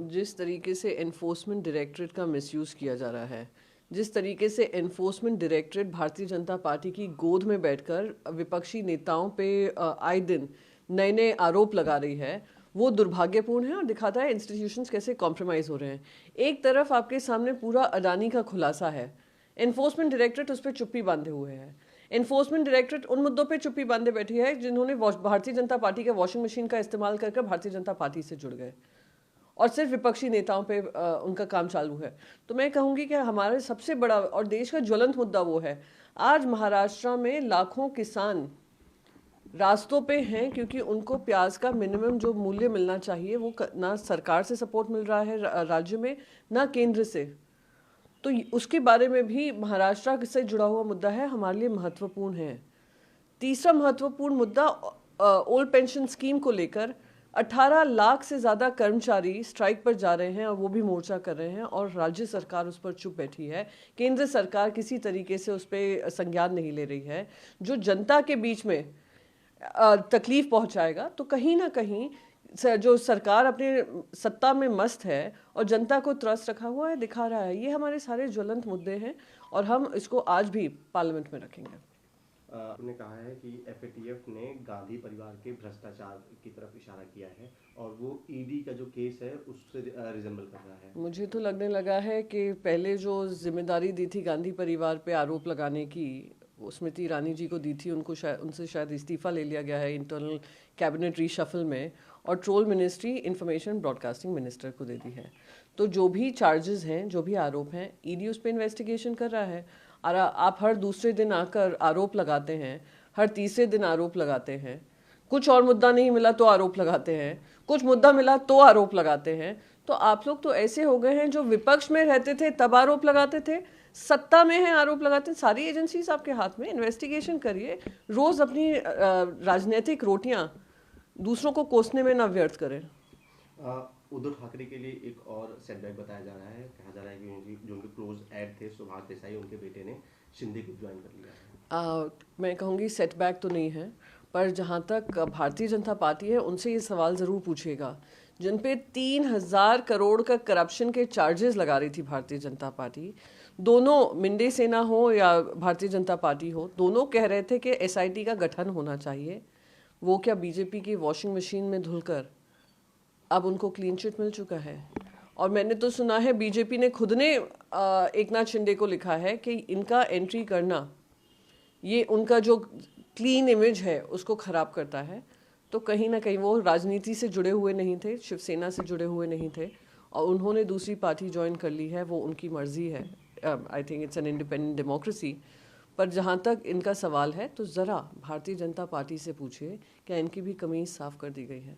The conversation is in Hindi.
जिस तरीके से एनफोर्समेंट डायरेक्टरेट का मिसयूज़ किया जा रहा है, जिस तरीके से enforcement directorate Bharatiya Janata party की गोद में बैठकर विपक्षी नेताओं पे आए दिन नए नए आरोप लगा रही है, वो दुर्भाग्यपूर्ण है और दिखाता है इंस्टीट्यूशंस कैसे कॉम्प्रोमाइज़ हो रहे हैं। एक तरफ आपके सामने पूरा अडानी का खुलासा है, एनफोर्समेंट डायरेक्टरेट उस पर चुप्पी बांधे हुए है। एनफोर्समेंट डायरेक्टरेट उन मुद्दों पे चुप्पी बांधे बैठी है जिन्होंने भारतीय जनता पार्टी के वॉशिंग मशीन का इस्तेमाल करके भारतीय जनता पार्टी से जुड़ गए और सिर्फ विपक्षी नेताओं पे उनका काम चालू है। तो मैं कहूँगी कि हमारे सबसे बड़ा और देश का ज्वलंत मुद्दा वो है। आज महाराष्ट्र में लाखों किसान रास्तों पे हैं क्योंकि उनको प्याज का मिनिमम जो मूल्य मिलना चाहिए वो ना सरकार से सपोर्ट मिल रहा है राज्य में, ना केंद्र से। तो उसके बारे में भी महाराष्ट्र से जुड़ा हुआ मुद्दा है, हमारे लिए महत्वपूर्ण है। तीसरा महत्वपूर्ण मुद्दा ओल्ड पेंशन स्कीम को लेकर 18 लाख से ज़्यादा कर्मचारी स्ट्राइक पर जा रहे हैं और वो भी मोर्चा कर रहे हैं और राज्य सरकार उस पर चुप बैठी है। केंद्र सरकार किसी तरीके से उस पर संज्ञान नहीं ले रही है, जो जनता के बीच में तकलीफ पहुंचाएगा। तो कहीं ना कहीं जो सरकार अपने सत्ता में मस्त है और जनता को त्रस्त रखा हुआ है, दिखा रहा है। ये हमारे सारे ज्वलंत मुद्दे हैं और हम इसको आज भी पार्लियामेंट में रखेंगे। उन्होंने कहा है कि एफएटीएफ ने गांधी परिवार के भ्रष्टाचार की तरफ इशारा किया है और वो ईडी का जो केस है उससे रिजेंबल कर रहा है। मुझे तो लगने लगा है कि पहले जो जिम्मेदारी दी थी गांधी परिवार पे आरोप लगाने की, स्मृति ईरानी जी को दी थी, उनसे शायद इस्तीफा ले लिया गया है इंटरनल कैबिनेट रीशफल में और troll ministry information broadcasting minister को दे दी है। तो जो भी चार्जेस हैं, जो भी आरोप हैं, ईडी उस पर इन्वेस्टिगेशन कर रहा है। और आप हर दूसरे दिन आकर आरोप लगाते हैं, हर तीसरे दिन आरोप लगाते हैं, कुछ और मुद्दा नहीं मिला तो आरोप लगाते हैं, कुछ मुद्दा मिला तो आरोप लगाते हैं। तो आप लोग तो ऐसे हो गए हैं, जो विपक्ष में रहते थे तब आरोप लगाते थे, सत्ता में है आरोप लगाते हैं। सारी एजेंसीज आपके हाथ में, इन्वेस्टिगेशन करिए, रोज अपनी राजनीतिक रोटियां दूसरों को कोसने में ना व्यर्थ करें। उद्धव ठाकरे के लिए एक और सेटबैक बताया जा रहा है। कहा जा रहा है कि जो उनके क्लोज ऐड थे सुभाष देसाई, उनके बेटे ने शिंदे को ज्वाइन कर लिया है। मैं कहूँगी सेटबैक तो नहीं है, पर जहाँ तक भारतीय जनता पार्टी है उनसे ये सवाल ज़रूर पूछिएगा, जिन पे 3000 करोड़ का करप्शन के चार्जेस लगा रही थी भारतीय जनता पार्टी। दोनों, मिंडे सेना हो या भारतीय जनता पार्टी हो, दोनों कह रहे थे कि एसआईटी का गठन होना चाहिए। वो क्या बीजेपी की वॉशिंग मशीन में धुलकर अब उनको क्लीन चिट मिल चुका है। और मैंने तो सुना है बीजेपी ने खुद ने एकनाथ शिंदे को लिखा है कि इनका एंट्री करना ये उनका जो क्लीन इमेज है उसको ख़राब करता है। तो कहीं ना कहीं वो राजनीति से जुड़े हुए नहीं थे, शिवसेना से जुड़े हुए नहीं थे और उन्होंने दूसरी पार्टी ज्वाइन कर ली है, वो उनकी मर्जी है। I think it's an independent democracy. पर जहाँ तक इनका सवाल है तो ज़रा भारतीय जनता पार्टी से पूछिए क्या इनकी भी कमीज़ साफ़ कर दी गई है।